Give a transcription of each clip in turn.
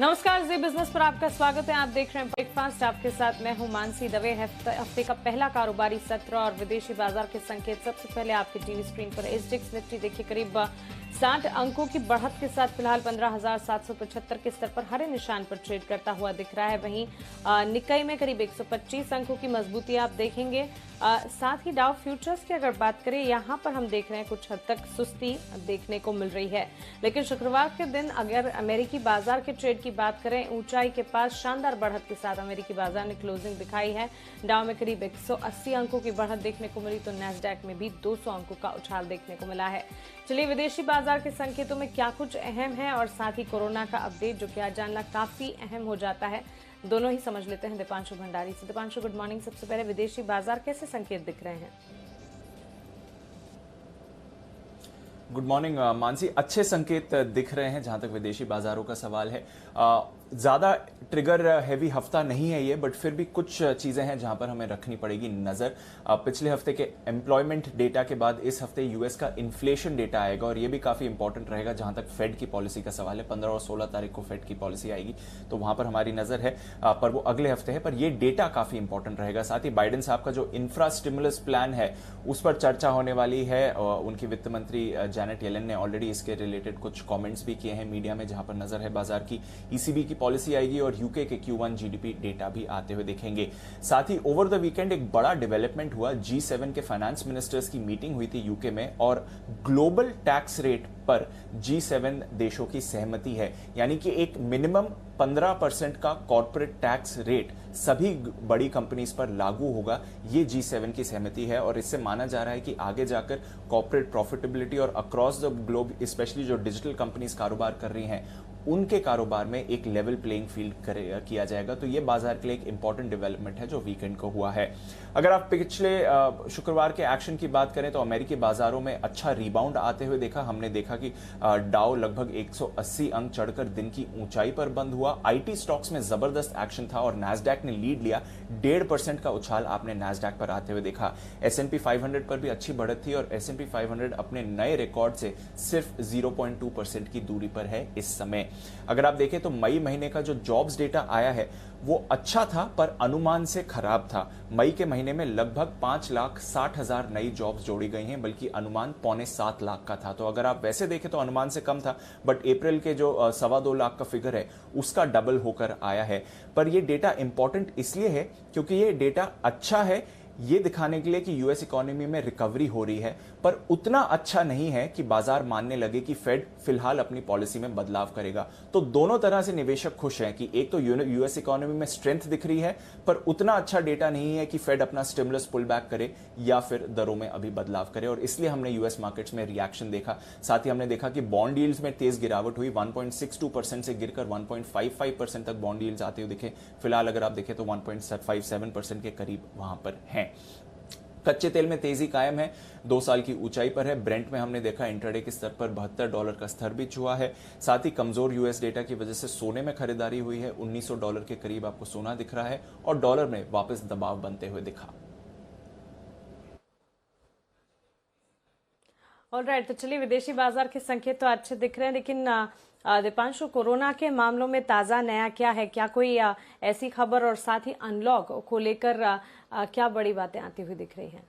नमस्कार, जी बिजनेस पर आपका स्वागत है। आप देख रहे हैं ब्रेकफास्ट। आपके साथ मैं हूं मानसी दवे। हफ्ते का पहला कारोबारी सत्र और विदेशी बाजार के संकेत सबसे पहले आपके टीवी स्क्रीन पर। एसडेक्स निफ्टी देखिए करीब 60 अंकों की बढ़त के साथ फिलहाल 15,775 के स्तर पर हरे निशान पर ट्रेड करता हुआ दिख रहा है। वहीं निक्कई में करीब 125 अंकों की मजबूती आप देखेंगे। साथ ही डाउ फ्यूचर्स की अगर बात करें, यहाँ पर हम देख रहे हैं कुछ हद तक सुस्ती देखने को मिल रही है। लेकिन शुक्रवार के दिन अगर अमेरिकी बाजार के ट्रेड की बात करें, ऊंचाई के पास शानदार बढ़त के साथ अमेरिकी बाजार ने क्लोजिंग दिखाई है। डाउ में करीब 180 अंकों की बढ़त देखने को मिली, तो नैस्डैक में भी 200 अंकों का उछाल देखने को मिला है। चलिए विदेशी बाजार के संकेतों में क्या कुछ अहम है और साथ ही कोरोना का अपडेट जो कि आज जानना काफी अहम हो जाता है, दोनों ही समझ लेते हैं दीपांशु भंडारी से। Deepanshu, good morning. सबसे पहले विदेशी बाजार कैसे संकेत दिख रहे हैं? Good morning Mansi. अच्छे संकेत दिख रहे हैं जहां तक विदेशी बाजारों का सवाल है। ज्यादा ट्रिगर हैवी हफ्ता नहीं है ये, बट फिर भी कुछ चीजें हैं जहां पर हमें रखनी पड़ेगी नजर। पिछले हफ्ते के एम्प्लॉयमेंट डेटा के बाद इस हफ्ते यूएस का इन्फ्लेशन डेटा आएगा और ये भी काफी इंपॉर्टेंट रहेगा जहां तक फेड की पॉलिसी का सवाल है। 15 और 16 तारीख को फेड की पॉलिसी आएगी, तो वहां पर हमारी नजर है, पर वो अगले हफ्ते है। पर ये डेटा काफी इंपॉर्टेंट रहेगा। साथ ही बाइडेन साहब का जो इंफ्रा स्टिमुलस प्लान है उस पर चर्चा होने वाली है। उनकी वित्त मंत्री जैनेट येलेन ने ऑलरेडी इसके रिलेटेड कुछ कमेंट्स भी किए हैं मीडिया में, जहां पर नजर है बाजार की। ईसीबी की पॉलिसी आएगी और यूके के Q1 जीडीपी डेटा भी आते हुए दिखेंगे। साथ ही ओवर द वीकेंड एक बड़ा डेवलपमेंट हुआ। G7 के फाइनेंस मिनिस्टर्स की मीटिंग हुई थी यूके में और ग्लोबल टैक्स रेट पर G7 देशों की सहमति है, यानी कि एक मिनिमम 15% का कॉर्पोरेट टैक्स रेट सभी बड़ी कंपनीज पर लागू होगा। ये G7 की सहमति है और इससे माना जा रहा है कि आगे जाकर कॉर्पोरेट प्रॉफिटेबिलिटी और अक्रॉस द ग्लोब, स्पेशली जो डिजिटल कंपनीज कारोबार कर रही हैं, उनके कारोबार में एक लेवल प्लेइंग फील्ड किया जाएगा। तो ये बाजार के लिए एक इंपॉर्टेंट डेवलपमेंट है जो वीकेंड को हुआ है। अगर आप पिछले शुक्रवार के एक्शन की बात करें तो अमेरिकी बाजारों में अच्छा रिबाउंड आते हुए देखा। हमने देखा कि डाउ लगभग 180 अंक चढ़कर दिन की ऊंचाई पर बंद हुआ। आईटी स्टॉक्स में जबरदस्त एक्शन था और नैस्डैक ने लीड लिया। 1.5% का उछाल आपने नैस्डैक पर आते हुए देखा। S&P 500 पर भी अच्छी बढ़त थी और S&P 500 अपने नए रिकॉर्ड से सिर्फ 0.2% की दूरी पर है इस समय। अगर आप देखें तो मई महीने का जो जॉब्स डेटा आया है वो अच्छा था, पर अनुमान से खराब था। मई के महीने में लगभग 5,60,000 नई जॉब्स जोड़ी गई हैं, बल्कि अनुमान 6.25 लाख का था। तो अगर आप वैसे देखें तो अनुमान से कम था, बट अप्रैल के जो 2.25 लाख का फिगर है उसका डबल होकर आया है। पर यह डेटा इंपॉर्टेंट इसलिए है क्योंकि यह डेटा अच्छा है ये दिखाने के लिए कि यूएस इकोनॉमी में रिकवरी हो रही है, पर उतना अच्छा नहीं है कि बाजार मानने लगे कि फेड फिलहाल अपनी पॉलिसी में बदलाव करेगा। तो दोनों तरह से निवेशक खुश हैं कि एक तो यूएस इकोनॉमी में स्ट्रेंथ दिख रही है, पर उतना अच्छा डेटा नहीं है कि फेड अपना स्टिमुलस पुल बैक करे या फिर दरों में अभी बदलाव करे, और इसलिए हमने यूएस मार्केट्स में रिएक्शन देखा। साथ ही हमने देखा कि बॉन्ड यील्ड्स में तेज गिरावट हुई। 1.62% से गिरकर 1.55% तक बॉन्ड यील्ड्स आते हुए दिखे। फिलहाल अगर आप देखें तो 1.57% के करीब वहां पर हैं। कच्चे तेल में तेजी कायम है, 2 साल की ऊंचाई पर है। ब्रेंट में हमने देखा इंट्राडे के स्तर पर $72 का स्तर भी छुआ है। साथ ही कमजोर यूएस डेटा की वजह से सोने में खरीदारी हुई है। $1900 के करीब आपको सोना दिख रहा है और डॉलर में वापस दबाव बनते हुए दिखा। ऑलराइट, तो चलिए विदेशी बाजार के संकेत तो अच्छे दिख रहे हैं, लेकिन दीपांशु, कोरोना के मामलों में ताजा नया क्या है? क्या कोई ऐसी खबर और साथ ही अनलॉक को लेकर क्या बड़ी बातें आती हुई दिख रही हैं?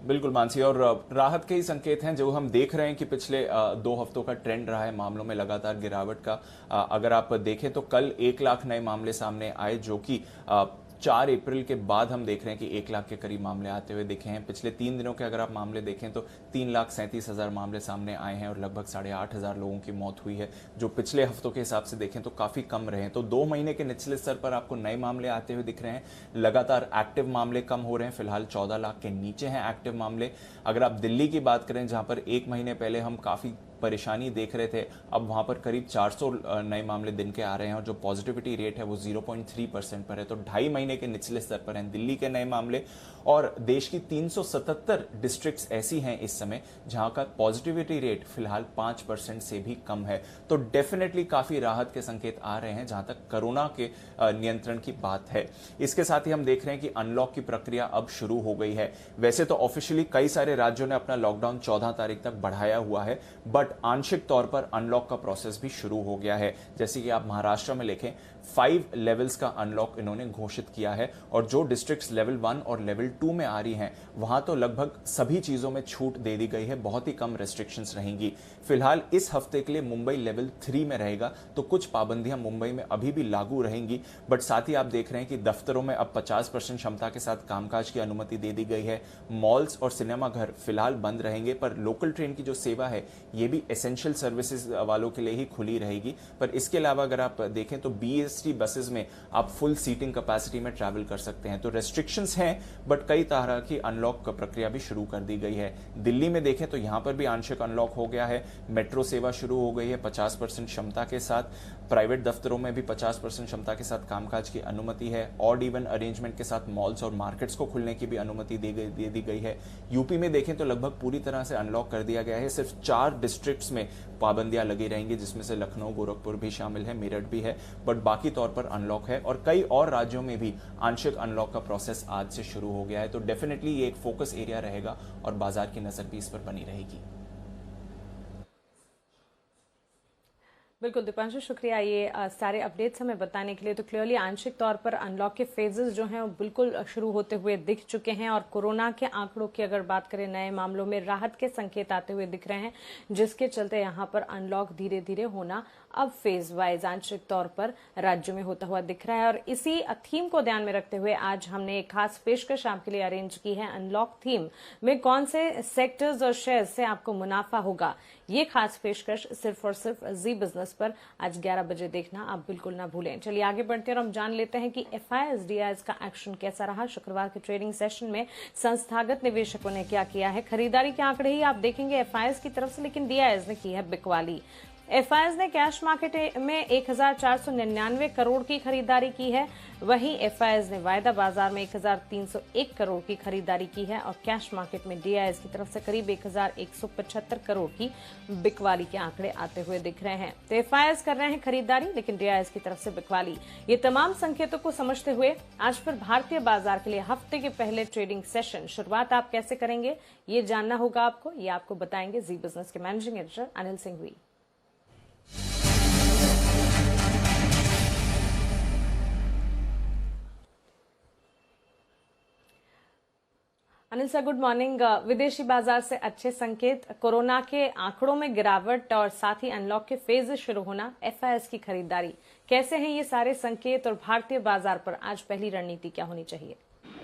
बिल्कुल मानसी, और राहत के ही संकेत हैं जो हम देख रहे हैं कि पिछले 2 हफ्तों का ट्रेंड रहा है मामलों में लगातार गिरावट का। अगर आप देखें तो कल 1 लाख नए मामले सामने आए, जो कि 4 अप्रैल के बाद हम देख रहे हैं कि 1 लाख के करीब मामले आते हुए दिखे हैं। पिछले 3 दिनों के अगर आप मामले देखें तो 3,37,000 मामले सामने आए हैं और लगभग 8,500 लोगों की मौत हुई है, जो पिछले हफ्तों के हिसाब से देखें तो काफी कम रहे हैं। तो 2 महीने के निचले स्तर पर आपको नए मामले आते हुए दिख रहे हैं। लगातार एक्टिव मामले कम हो रहे हैं, फिलहाल 14 लाख के नीचे हैं एक्टिव मामले। अगर आप दिल्ली की बात करें, जहां पर 1 महीने पहले हम काफी परेशानी देख रहे थे, अब वहां पर करीब 400 नए मामले दिन के आ रहे हैं और जो पॉजिटिविटी रेट है वो 0.3% पर है। तो 2.5 महीने के निचले स्तर पर हैं दिल्ली के नए मामले। और देश की 377 डिस्ट्रिक्ट्स ऐसी हैं इस समय जहां का पॉजिटिविटी रेट फिलहाल 5% से भी कम है। तो डेफिनेटली काफी राहत के संकेत आ रहे हैं जहां तक कोरोना के नियंत्रण की बात है। इसके साथ ही हम देख रहे हैं कि अनलॉक की प्रक्रिया अब शुरू हो गई है। वैसे तो ऑफिशियली कई सारे राज्यों ने अपना लॉकडाउन 14 तारीख तक बढ़ाया हुआ है, बट आंशिक तौर पर अनलॉक का प्रोसेस भी शुरू हो गया है। जैसे कि आप महाराष्ट्र में देखें, 5 लेवल्स का अनलॉक इन्होंने घोषित किया है और जो डिस्ट्रिक्ट्स लेवल 1 और लेवल 2 में आ रही हैं वहां तो लगभग सभी चीजों में छूट दे दी गई है, बहुत ही कम रेस्ट्रिक्शंस रहेंगी। फिलहाल इस हफ्ते के लिए मुंबई लेवल 3 में रहेगा, तो कुछ पाबंदियां मुंबई में अभी भी लागू रहेंगी, बट साथ ही आप देख रहे हैं कि दफ्तरों में अब 50% क्षमता के साथ कामकाज की अनुमति दे दी गई है। मॉल्स और सिनेमा घर फिलहाल बंद रहेंगे, पर लोकल ट्रेन की जो सेवा है ये भी एसेंशियल सर्विसेज वालों के लिए ही खुली रहेगी। पर इसके अलावा अगर आप देखें तो बीएसटी बसेस में आप फुल सीटिंग कैपेसिटी में ट्रैवल कर सकते हैं। तो रेस्ट्रिक्शंस हैं, बट कई तरह की अनलॉक प्रक्रिया भी शुरू कर दी गई है। दिल्ली में देखें तो यहां पर भी आंशिक अनलॉक हो गया है, मेट्रो सेवा शुरू हो गई है 50% क्षमता के साथ, प्राइवेट दफ्तरों में भी 50% क्षमता के साथ कामकाज की अनुमति है, ऑड इवन अरेंजमेंट के साथ मॉल्स और मार्केट्स को खुलने की भी अनुमति दे दी गई है। यूपी में देखें तो लगभग पूरी तरह से अनलॉक कर दिया गया है, सिर्फ 4 डिस्ट्रिक्ट्स में पाबंदियां लगी रहेंगी, जिसमें से लखनऊ, गोरखपुर भी शामिल है, मेरठ भी है, बट बाकी तौर पर अनलॉक है। और कई और राज्यों में भी आंशिक अनलॉक का प्रोसेस आज से शुरू हो गया है। तो डेफिनेटली ये एक फोकस एरिया रहेगा और बाजार की नजर भी इस पर बनी रहेगी। बिल्कुल दीपांशु, शुक्रिया ये सारे अपडेट्स हमें बताने के लिए। तो क्लियरली आंशिक तौर पर अनलॉक के फेजेस जो हैं वो बिल्कुल शुरू होते हुए दिख चुके हैं और कोरोना के आंकड़ों की अगर बात करें, नए मामलों में राहत के संकेत आते हुए दिख रहे हैं, जिसके चलते यहां पर अनलॉक धीरे धीरे होना अब फेज वाइज आंशिक तौर पर राज्यों में होता हुआ दिख रहा है। और इसी थीम को ध्यान में रखते हुए आज हमने एक खास पेशकश आपके लिए अरेंज की है। अनलॉक थीम में कौन से सेक्टर्स और शेयर्स से आपको मुनाफा होगा, ये खास पेशकश सिर्फ और सिर्फ जी बिजनेस पर आज 11 बजे देखना आप बिल्कुल ना भूलें। चलिए आगे बढ़ते हैं और हम जान लेते हैं कि एफआईएस डीआईएस का एक्शन कैसा रहा। शुक्रवार के ट्रेडिंग सेशन में संस्थागत निवेशकों ने क्या किया है। खरीदारी के आंकड़े ही आप देखेंगे एफआईएस की तरफ से, लेकिन डीआईएस ने की है बिकवाली। एफआईएस ने कैश मार्केट में 1499 करोड़ की खरीदारी की है, वहीं एफआईएस ने वायदा बाजार में 1301 करोड़ की खरीदारी की है और कैश मार्केट में डीआईएस की तरफ से करीब 1175 करोड़ की बिकवाली के आंकड़े आते हुए दिख रहे हैं। तो एफआईएस कर रहे हैं खरीदारी, लेकिन डीआईएस की तरफ से बिकवाली। ये तमाम संकेतों को समझते हुए आज फिर भारतीय बाजार के लिए हफ्ते के पहले ट्रेडिंग सेशन शुरुआत आप कैसे करेंगे, ये जानना होगा आपको। ये आपको बताएंगे जी बिजनेस के managing editor Anil Singhvi. Anil sir, good morning. विदेशी बाजार से अच्छे संकेत, कोरोना के आंकड़ों में गिरावट और साथ ही अनलॉक के फेज शुरू होना, एफआईएस की खरीदारी, कैसे हैं ये सारे संकेत और भारतीय बाजार पर आज पहली रणनीति क्या होनी चाहिए?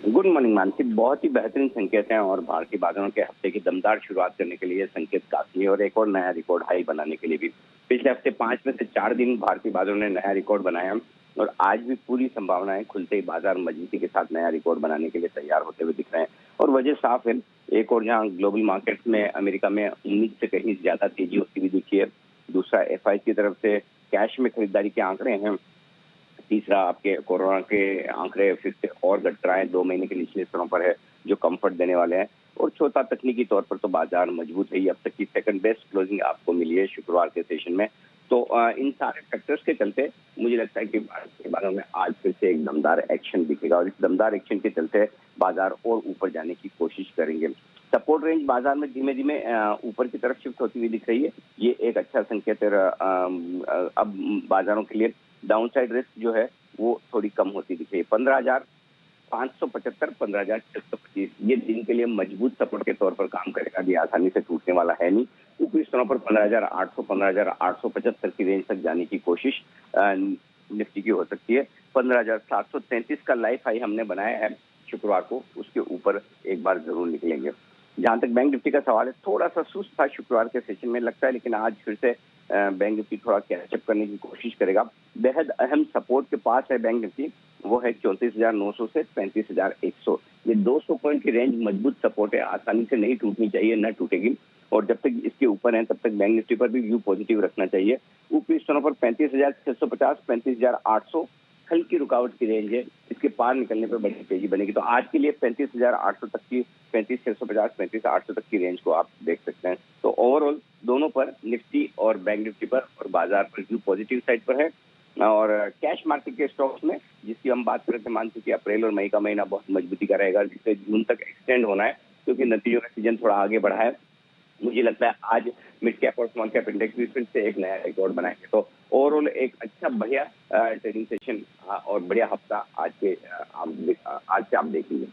गुड मॉर्निंग मानसी, बहुत ही बेहतरीन संकेत हैं और भारतीय बाजारों के हफ्ते की दमदार शुरुआत करने के लिए संकेत काफी है और एक और नया रिकॉर्ड हाई बनाने के लिए भी। पिछले हफ्ते 5 में से 4 दिन भारतीय बाजारों ने नया रिकॉर्ड बनाया और आज भी पूरी संभावनाएं खुलते ही बाजार मजबूती के साथ नया रिकॉर्ड बनाने के लिए तैयार होते हुए दिख रहे हैं। और वजह साफ है, एक और जहां ग्लोबल मार्केट में अमेरिका में उम्मीद से कहीं ज्यादा तेजी होती हुई दिखी है, दूसरा एफआईएस की तरफ से कैश में खरीदारी के आंकड़े हैं, तीसरा आपके कोरोना के आंकड़े फिर से और घट रहे हैं, 2 महीने के निचले स्तरों पर है जो कंफर्ट देने वाले हैं, और चौथा तकनीकी तौर पर तो बाजार मजबूत है। अब तक की सेकंड बेस्ट क्लोजिंग आपको मिली है शुक्रवार के सेशन में। तो इन सारे फैक्टर्स के चलते मुझे लगता है कि भारतीय बाजारों में आज फिर से एक दमदार एक्शन दिखेगा और इस दमदार एक्शन के चलते बाजार और ऊपर जाने की कोशिश करेंगे। सपोर्ट रेंज बाजार में धीमे धीमे ऊपर की तरफ शिफ्ट होती हुई दिख रही है, ये एक अच्छा संकेत है। अब बाजारों के लिए डाउनसाइड रिस्क जो है वो थोड़ी कम होती दिख रही है। 15,575, 15,625 ये दिन के लिए मजबूत सपोर्ट के तौर पर काम करेगा, ये आसानी से टूटने वाला है नहीं। ऊपरी स्तरों पर 15,800, 15,875 की रेंज तक जाने की कोशिश निफ्टी की हो सकती है। 15,733 का लाइफ हाई हमने बनाया है शुक्रवार को, उसके ऊपर एक बार जरूर निकलेंगे। जहां तक बैंक निफ्टी का सवाल है, थोड़ा सा सुस्त था शुक्रवार के सेशन में लगता है, लेकिन आज फिर से बैंक निफ्टी थोड़ा कैचअप करने की कोशिश करेगा। बेहद अहम सपोर्ट के पास है बैंक निफ्टी, वो है 34,900 से 35,100। ये 200 पॉइंट की रेंज मजबूत सपोर्ट है, आसानी से नहीं टूटनी चाहिए, न टूटेगी। और जब तक इसके ऊपर है तब तक बैंक निफ्टी पर भी व्यू पॉजिटिव रखना चाहिए। ऊपरी स्तरों पर 35,650, 35,800 हल्की रुकावट की रेंज है, इसके पार निकलने पर बड़ी तेजी बनेगी। तो आज के लिए 35,800 तक की, 35,650, 35,800 तक की रेंज को आप देख सकते हैं। तो ओवरऑल दोनों पर, निफ्टी और बैंक निफ्टी पर और बाजार पर व्यू पॉजिटिव साइड पर है। और कैश मार्केट के स्टॉक्स में जिसकी हम बात करते हैं, मान चुके अप्रैल और मई का महीना बहुत मजबूती का रहेगा, जिससे जून तक एक्सटेंड होना है क्योंकि नतीजों का सीजन थोड़ा आगे बढ़ा है। मुझे लगता है आज मिड कैप और स्मॉल कैप इंडेक्स भी फिर से एक नया रिकॉर्ड बनाएंगे। तो ओवरऑल एक अच्छा बढ़िया ट्रेडिंग सेशन और बढ़िया हफ्ता आज से आप देखेंगे।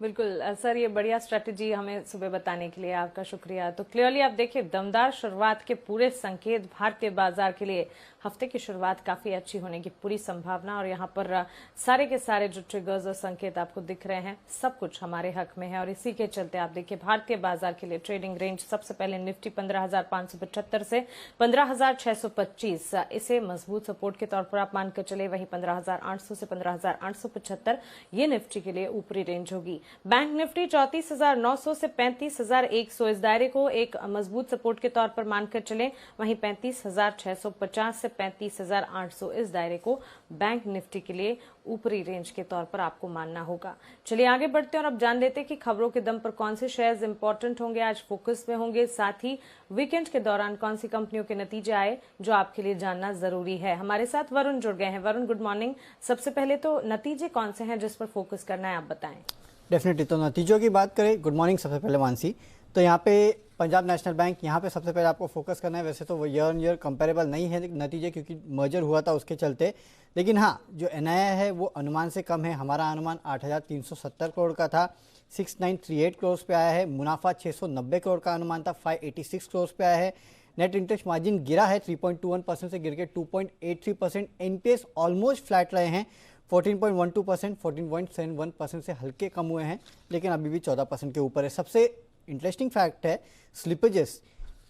बिल्कुल सर, ये बढ़िया स्ट्रेटजी हमें सुबह बताने के लिए आपका शुक्रिया। तो क्लियरली आप देखिए, दमदार शुरुआत के पूरे संकेत भारतीय बाजार के लिए। हफ्ते की शुरुआत काफी अच्छी होने की पूरी संभावना, और यहाँ पर सारे के सारे जो ट्रिगर्स और संकेत आपको दिख रहे हैं सब कुछ हमारे हक में है। और इसी के चलते आप देखिए भारतीय बाजार के लिए ट्रेडिंग रेंज सबसे पहले निफ्टी 15,575 से 15,625, इसे मजबूत सपोर्ट के तौर पर आप मानकर चले। वहीं 15,800 से 15,875 ये निफ्टी के लिए ऊपरी रेंज होगी। बैंक निफ्टी 34,900 से 35,100, इस दायरे को एक मजबूत सपोर्ट के तौर पर मानकर चले। वहीं 35,650 से 35,800, इस दायरे को बैंक निफ्टी के लिए ऊपरी रेंज के तौर पर आपको मानना होगा। चलिए आगे बढ़ते हैं और अब जान लेते हैं कि खबरों के दम पर कौन से शेयर्स इंपॉर्टेंट होंगे, आज फोकस में होंगे, साथ ही वीकेंड के दौरान कौन सी कंपनियों के नतीजे आए जो आपके लिए जानना जरूरी है। हमारे साथ वरुण जुड़ गए हैं। Varun, good morning. सबसे पहले तो नतीजे कौन से हैं जिस पर फोकस करना है, आप बताएं। डेफिनेटली, तो नतीजों की बात करें, गुड मॉर्निंग सबसे पहले मानसी। तो यहाँ पे पंजाब नेशनल बैंक, यहाँ पे सबसे पहले आपको फोकस करना है। वैसे तो वो ईयर ऑन ईयर कंपेरेबल नहीं है नतीजे, क्योंकि मर्जर हुआ था उसके चलते, लेकिन हाँ जो एनआईआई है वो अनुमान से कम है। हमारा अनुमान 8,370 करोड़ का था, 6,938 करोड़ पे आया है। मुनाफा 690 करोड़ का अनुमान था, 586 करोड़ पे आया है। नेट इंटरेस्ट मार्जिन गिरा है 3.21% से गिर के 2.83%। एनपीएस ऑलमोस्ट फ्लैट रहे हैं, 14.12%, 14.71% से हल्के कम हुए हैं, लेकिन अभी भी 14% के ऊपर है। सबसे इंटरेस्टिंग फैक्ट है स्लिपेजेस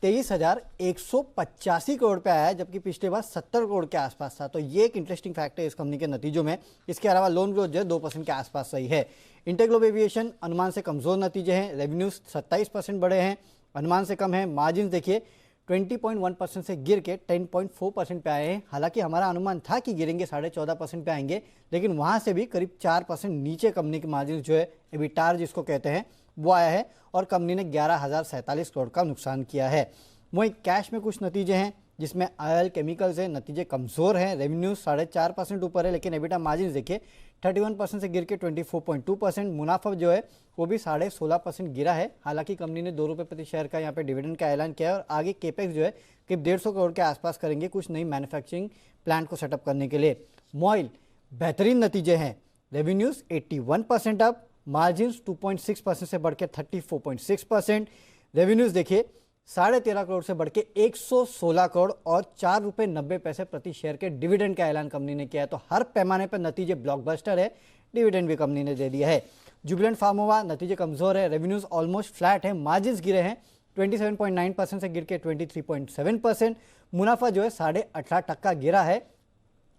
23,185 करोड़ पे आया है, जबकि पिछले बार 70 करोड़ के आसपास था। तो ये एक इंटरेस्टिंग फैक्ट है इस कंपनी के नतीजों में। इसके अलावा लोन ग्रोथ जो है 2% के आसपास सही है। इंटरग्लोब एविएशन अनुमान से कमजोर नतीजे हैं, रेवेन्यूज 27% बढ़े हैं, अनुमान से कम है। मार्जिन देखिए 20.1% से गिर के 10.4% पे आए हैं। हालांकि हमारा अनुमान था कि गिरेंगे 14.5% पे आएंगे, लेकिन वहां से भी करीब 4% नीचे कंपनी की मार्जिन जो है एबिटार जिसको कहते हैं वो आया है, और कंपनी ने 11,047 करोड़ का नुकसान किया है। वहीं कैश में कुछ नतीजे हैं जिसमें ऑयल केमिकल्स है, नतीजे कमजोर हैं। रेवेन्यू 4.5% ऊपर है, लेकिन एबिटा मार्जिन देखिए 31% से गिर के 24.2%। मुनाफा जो है वो भी 16.5% गिरा है। हालांकि कंपनी ने 2 रुपये प्रति शेयर का यहाँ पे डिविडेंड का ऐलान किया है, और आगे केपेक्स जो है करीब 150 करोड़ के आसपास करेंगे, कुछ नई मैन्युफैक्चरिंग प्लांट को सेटअप करने के लिए। मॉइल बेहतरीन नतीजे हैं, रेवेन्यूज 81% अप, मार्जिन 2.6% से बढ़ के 34.6%। रेवेन्यूज देखिए 13.5 करोड़ से बढ़ के 116 करोड़, और 4 रुपये 90 पैसे प्रति शेयर के डिविडेंड का ऐलान कंपनी ने किया है। तो हर पैमाने पर नतीजे ब्लॉकबस्टर है, डिविडेंड भी कंपनी ने दे दिया है। जुबिलेंट फार्मोवा नतीजे कमजोर है, रेवेन्यूज ऑलमोस्ट फ्लैट है, मार्जिन गिरे हैं 27.9% से गिर के 23.7%। मुनाफा जो है 18.5% गिरा है,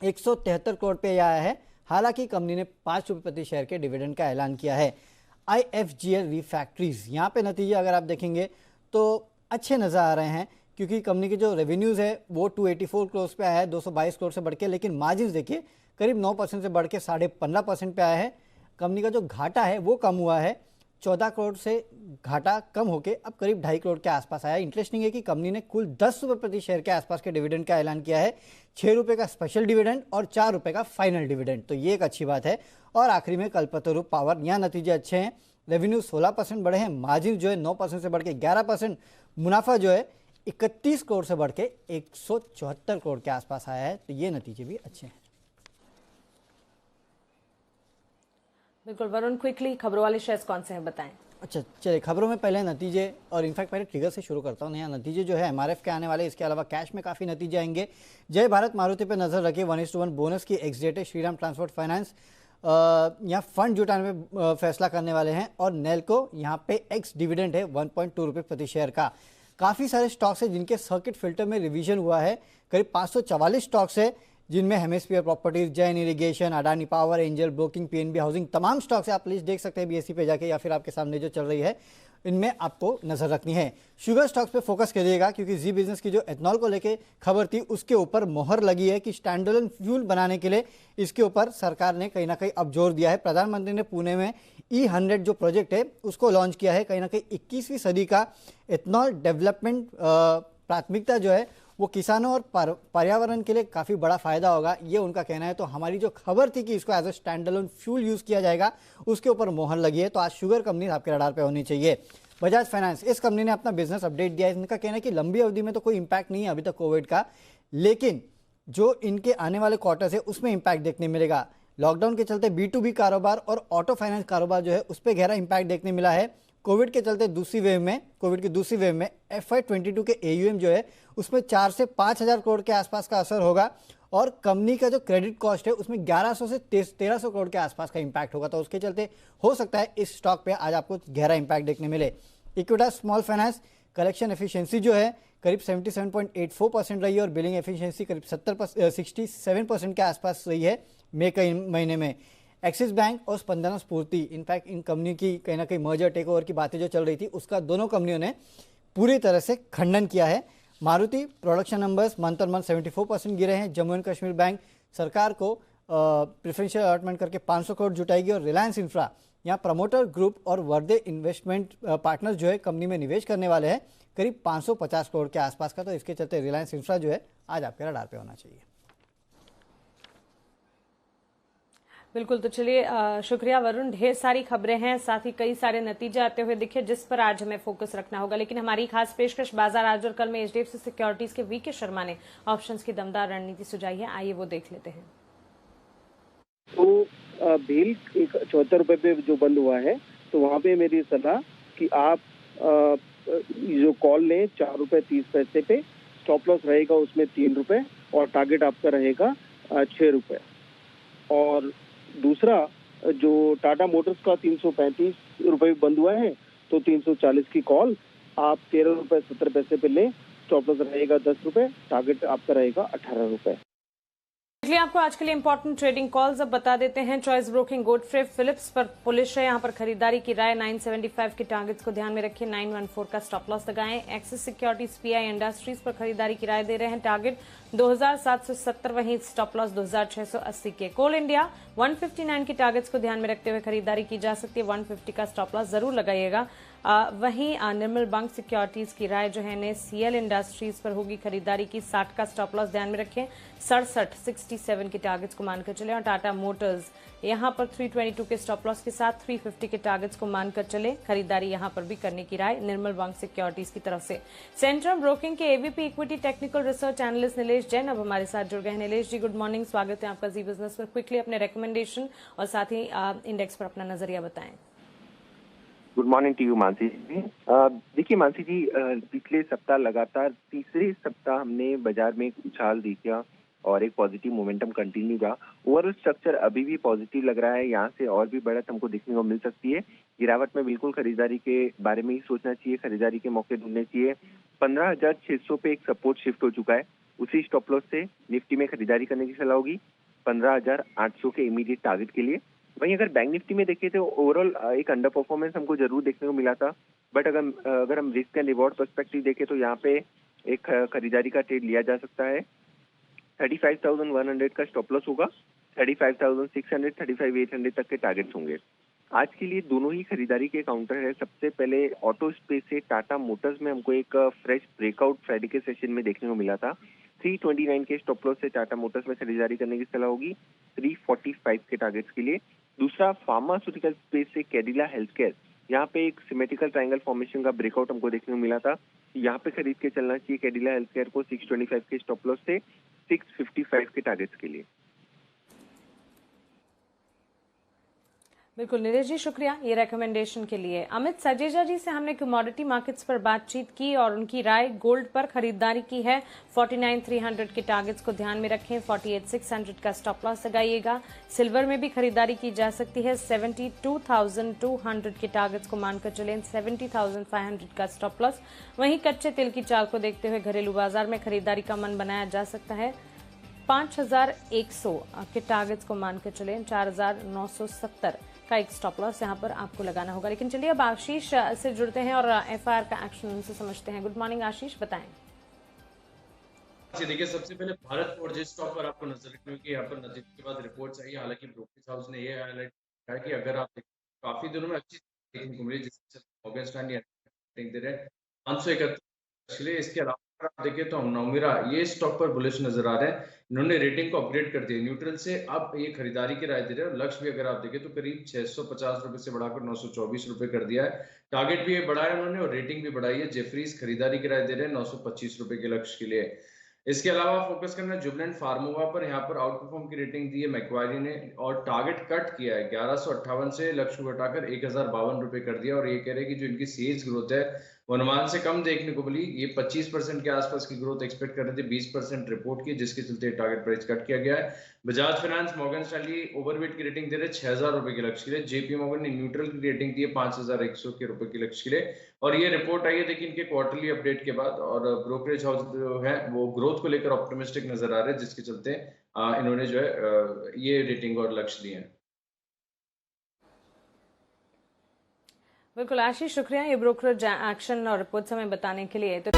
173 करोड़ पे आया है। हालांकि कंपनी ने 5 रुपये प्रति शेयर के डिविडेंड का ऐलान किया है। IFGL रिफैक्ट्रीज, यहाँ पे नतीजे अगर आप देखेंगे तो अच्छे नजर आ रहे हैं, क्योंकि कंपनी के जो रेवेन्यूज है वो 284 करोड़ पे आया है, 222 करोड़ से बढ़ के, लेकिन मार्जिन देखिए करीब 9% से बढ़ के 15.5% पे आया है। कंपनी का जो घाटा है वो कम हुआ है, 14 करोड़ से घाटा कम होके अब करीब 2.5 करोड़ के आसपास आया। इंटरेस्टिंग है कि कंपनी ने कुल 10 रुपये प्रति शेयर के आसपास के डिविडेंड का ऐलान किया है, 6 रुपये का स्पेशल डिविडेंड और 4 रुपये का फाइनल डिविडेंड, तो ये एक अच्छी बात है। और आखिरी में कल्पतरु पावर, यहाँ नतीजे अच्छे हैं, रेवेन्यू 16% बढ़े हैं, मार्जिन जो है 9% से बढ़ के 11%, मुनाफा जो है 31 करोड़ से बढ़ के 174 करोड़ के आसपास आया है। तो ये नतीजे भी अच्छे हैं। बिल्कुल वरुण, क्विकली खबरों वाले शेयर्स कौन से हैं बताएं। अच्छा चलिए, खबरों में पहले नतीजे, और इनफैक्ट पहले ट्रिगर से शुरू करता हूँ। नया नतीजे जो है MRF के आने वाले, इसके अलावा कैश में काफ़ी नतीजे आएंगे। जय भारत मारुति पे नजर रखिए, 1:1 बोनस की एक्स डेट है। श्रीराम ट्रांसपोर्ट फाइनेंस यहाँ फंड जुटाने में फैसला करने वाले हैं, और नेल्को यहाँ पे एक्स डिविडेंड है 1.2 रुपये प्रति शेयर का। काफ़ी सारे स्टॉक्स हैं जिनके सर्किट फिल्टर में रिवीजन हुआ है, करीब 544 स्टॉक्स है, जिनमें hemisphere properties, Jain irrigation, Adani power, angel broking, PNB housing, तमाम स्टॉक्स है। आप लिस्ट देख सकते हैं BSE पे जाके, या फिर आपके सामने जो चल रही है, इनमें आपको नजर रखनी है। शुगर स्टॉक्स पे फोकस करिएगा, क्योंकि जी बिजनेस की जो एथनॉल को लेके खबर थी उसके ऊपर मोहर लगी है कि स्टैंडअलोन फ्यूल बनाने के लिए इसके ऊपर सरकार ने कहीं ना कहीं अब जोर दिया है। प्रधानमंत्री ने पुणे में E100 जो प्रोजेक्ट है उसको लॉन्च किया है। कहीं ना कहीं 21वीं सदी का एथनॉल डेवलपमेंट प्राथमिकता जो है वो किसानों और पर्यावरण के लिए काफ़ी बड़ा फायदा होगा, ये उनका कहना है। तो हमारी जो खबर थी कि इसको as a stand alone fuel use किया जाएगा, उसके ऊपर मोहर लगी है। तो आज शुगर कंपनी आपके रडार पे होनी चाहिए। बजाज फाइनेंस, इस कंपनी ने अपना बिजनेस अपडेट दिया है। इनका कहना है कि लंबी अवधि में तो कोई इंपैक्ट नहीं है अभी तक कोविड का, लेकिन जो इनके आने वाले क्वार्टर्स है उसमें इंपैक्ट देखने मिलेगा। लॉकडाउन के चलते B2B कारोबार और ऑटो फाइनेंस कारोबार जो है उस पर गहरा इंपैक्ट देखने मिला है। कोविड के चलते कोविड की दूसरी वेव में FY22 के AUM जो है उसमें 4 से 5 हज़ार करोड़ के आसपास का असर होगा, और कंपनी का जो क्रेडिट कॉस्ट है उसमें 1100 से 1300 करोड़ के आसपास का इंपैक्ट होगा। तो उसके चलते हो सकता है इस स्टॉक पे आज आपको गहरा इंपैक्ट देखने मिले। Equitas small finance, collection efficiency जो है करीब 77.84% रही है, और बिलिंग एफिशिएंसी करीब 67% के आसपास रही है मई के महीने में। एक्सिस बैंक और स्पंदना स्फूर्ति, इनफैक्ट इन कंपनी की कहीं ना कहीं मर्जर टेक ओवर की बातें जो चल रही थी उसका दोनों कंपनियों ने पूरी तरह से खंडन किया है। Maruti production numbers month on month 74% गिरे हैं। जम्मू एंड कश्मीर बैंक सरकार को प्रेफरेंशियल अलॉटमेंट करके 500 करोड़ जुटाएगी, और रिलायंस इंफ्रा यहाँ प्रमोटर ग्रुप और वर्दे इन्वेस्टमेंट पार्टनर्स जो है कंपनी में निवेश करने वाले हैं करीब 550 करोड़ के आसपास का। तो इसके चलते रिलायंस इंफ्रा जो है आज आपके रडार पे होना चाहिए। बिल्कुल, तो चलिए शुक्रिया वरुण। ढेर सारी खबरें हैं, साथ ही कई सारे नतीजे आते हुए दिखे जिस पर आज हमें फोकस रखना होगा। लेकिन हमारी खास पेशकश बाजार आज और कल में HDFC सिक्योरिटीज के VK शर्मा ने ऑप्शंस की दमदार रणनीति सुझाई है, आइए वो देख लेते हैं। तो भेल 74 रुपए पे जो बंद हुआ है, तो वहां पे मेरी सलाह कि आप जो कॉल लें 4 रुपए 30 पैसे पे, स्टॉप लॉस रहेगा उसमें 3 रुपए, और टारगेट आपका रहेगा 6 रुपए। और दूसरा जो टाटा मोटर्स का 335 रुपए बंद हुआ है, तो 340 की कॉल आप 13 रुपए 70 पैसे पे लें, स्टॉप लॉस रहेगा 10 रुपए, टारगेट आपका रहेगा 18 रुपए। इसलिए आपको आज के लिए इंपॉर्टेंट ट्रेडिंग कॉल्स अब बता देते हैं। चॉइस ब्रोकिंग गोडफ्रे फिलिप्स पर पुलिस है, यहाँ पर खरीदारी की राय। 975 के टारगेट्स को ध्यान में रखिए, 914 का स्टॉप लॉस लगाएं। एक्सिस सिक्योरिटीज PI इंडस्ट्रीज पर खरीदारी की राय दे रहे हैं, टारगेट 2770, वहीं स्टॉप लॉस 2680 के। कोल इंडिया 159 के टारगेट्स को ध्यान में रखते हुए खरीदारी की जा सकती है, 150 का स्टॉप लॉस जरूर लगाइएगा। वहीं निर्मल बैंक सिक्योरिटीज की राय जो है ने CL इंडस्ट्रीज पर होगी खरीदारी की, 60 का स्टॉप लॉस ध्यान में रखें, 67 के टारगेट्स को मानकर चले। और टाटा मोटर्स यहां पर 322 के स्टॉप लॉस के साथ 350 के टारगेट्स को मानकर चले, खरीदारी यहां पर भी करने की राय निर्मल बैंक सिक्योरिटीज की तरफ से। सेंट्रम ब्रोकिंग के AVP equity technical research analyst Nilesh Jain अब हमारे साथ जुड़ गए हैं। नीलेश जी, गुड मॉर्निंग, स्वागत है आपका जी बिजनेस पर। क्विकली अपने रिकमेंडेशन और साथ ही इंडेक्स पर अपना नजरिया बताएं। Good morning to you Mansi ji. देखिए मानसी जी, पिछले सप्ताह लगातार तीसरे सप्ताह हमने बाजार में एक उछाल देखा और एक पॉजिटिव मोमेंटम कंटिन्यू रहा। ओवरऑल स्ट्रक्चर अभी भी पॉजिटिव लग रहा है, यहाँ से और भी बढ़त हमको देखने को मिल सकती है। गिरावट में बिल्कुल खरीदारी के बारे में ही सोचना चाहिए, खरीदारी के मौके ढूंढने चाहिए। 15,600 पे एक सपोर्ट शिफ्ट हो चुका है, उसी स्टॉप लॉस से निफ्टी में खरीदारी करने की सलाह होगी 15,800 के इमीडिएट टारगेट के लिए। वहीं अगर बैंक निफ्टी में देखें तो ओवरऑल एक अंडर परफॉर्मेंस हमको जरूर देखने को मिला था, बट अगर हम रिस्क एंड रिवॉर्ड पर्सपेक्टिव देखें तो यहाँ पे एक खरीदारी का ट्रेड लिया जा सकता है। 35,100 का स्टॉप लॉस होगा, 35,600, 35,800 तक के टारगेट्स होंगे। आज के लिए दोनों ही खरीदारी के काउंटर है। सबसे पहले ऑटो स्पेस से टाटा मोटर्स में हमको एक फ्रेश ब्रेकआउट फ्राइडे के सेशन में देखने को मिला था। 329 के स्टॉप लॉस से टाटा मोटर्स में खरीदारी करने की सलाह होगी 345 के टारगेट्स के लिए। दूसरा फार्मास्यूटिकल स्पेस से कैडिला हेल्थ केयर, यहाँ पे एक सिमेट्रिकल ट्रायंगल फॉर्मेशन का ब्रेकआउट हमको देखने को मिला था, यहाँ पे खरीद के चलना चाहिए कैडिला हेल्थ केयर को 625 के स्टॉप लॉस से 655 के टारगेट्स के लिए। बिल्कुल नीरज जी, शुक्रिया ये रेकमेंडेशन के लिए। अमित सजेजा जी से हमने कमोडिटी मार्केट्स पर बातचीत की और उनकी राय गोल्ड पर खरीदारी की है। 49,300 के टारगेट्स को ध्यान में रखें, 48,600 का स्टॉप लॉस लगाइएगा। सिल्वर में भी खरीदारी की जा सकती है, 72,200 के टारगेट्स को मानकर चलें, 70,500 का स्टॉप लॉस। वहीं कच्चे तेल की चाल को देखते हुए घरेलू बाजार में खरीदारी का मन बनाया जा सकता है, 5,100 के टारगेट्स को मानकर चलें, 4,970 का एक स्टॉप लॉस यहाँ पर आपको लगाना होगा। लेकिन चलिए अब आशीष से जुड़ते हैं और FIR का एक्शन उनसे समझते हैं। गुड मॉर्निंग आशीष, बताएं। देखिए सबसे पहले भारत और जिस स्टॉक पर आपको नजर रखनी होगी, यहाँ पर नजर के बाद रिपोर्ट आई। हालांकि ब्रोकरेज हाउस ने ये हाईलाइट किया है कि अगर आप काफी दिनों में अच्छी देखने को मिली, जिससे मॉर्गन स्टैनली दे रहे 571, इसके अलावा आप देखें तो हम नोमिरा ये स्टॉक पर बुलिश नजर आ रहे हैं। इन्होंने रेटिंग को अपग्रेड कर दिया न्यूट्रल से, अब ये खरीदारी की राय दे रहे हैं। और लक्ष्य भी अगर आप देखें तो करीब 650 रुपए से बढ़ाकर 924 रुपए कर दिया है। टारगेट भी ये बढ़ाया उन्होंने और रेटिंग भी बढ़ाई है। जेफरीज खरीदारी की राय दे रहे हैं 925 रुपए के लक्ष्य के लिए। इसके अलावा फोकस करना है जुबिलेंट फार्मोवा पर, यहाँ पर आउट परफॉर्म की रेटिंग दी है मैक्वारी ने और टारगेट कट किया है 1158 से लक्ष्य को घटाकर 1052 रुपए कर दिया। और ये कह रहे हैं कि जो इनकी सेल्स ग्रोथ है वो अनुमान से कम देखने को मिली। ये 25% के आसपास की ग्रोथ एक्सपेक्ट कर रहे थे, 20% रिपोर्ट की, जिसके चलते टारगेट प्राइस कट किया गया है। Bajaj finance Morgan Stanley overweight की रेटिंग दे रहे 6000 रुपए के लक्ष्य के लिए। जेपी मॉर्गन ने न्यूट्रल की रेटिंग दी है 5100 के रुपए के लक्ष्य के लिए। और ये रिपोर्ट आई है देखिए इनके क्वार्टरली अपडेट के बाद, और ब्रोकरेज हाउस जो है वो ग्रोथ को लेकर ऑप्टिमिस्टिक नजर आ रहे हैं, जिसके चलते इन्होंने जो है ये रेटिंग और लक्ष्य दिए हैं। बिल्कुल आशीष, शुक्रिया ये ब्रोकरेज एक्शन और रिपोर्ट हमें बताने के लिए। तो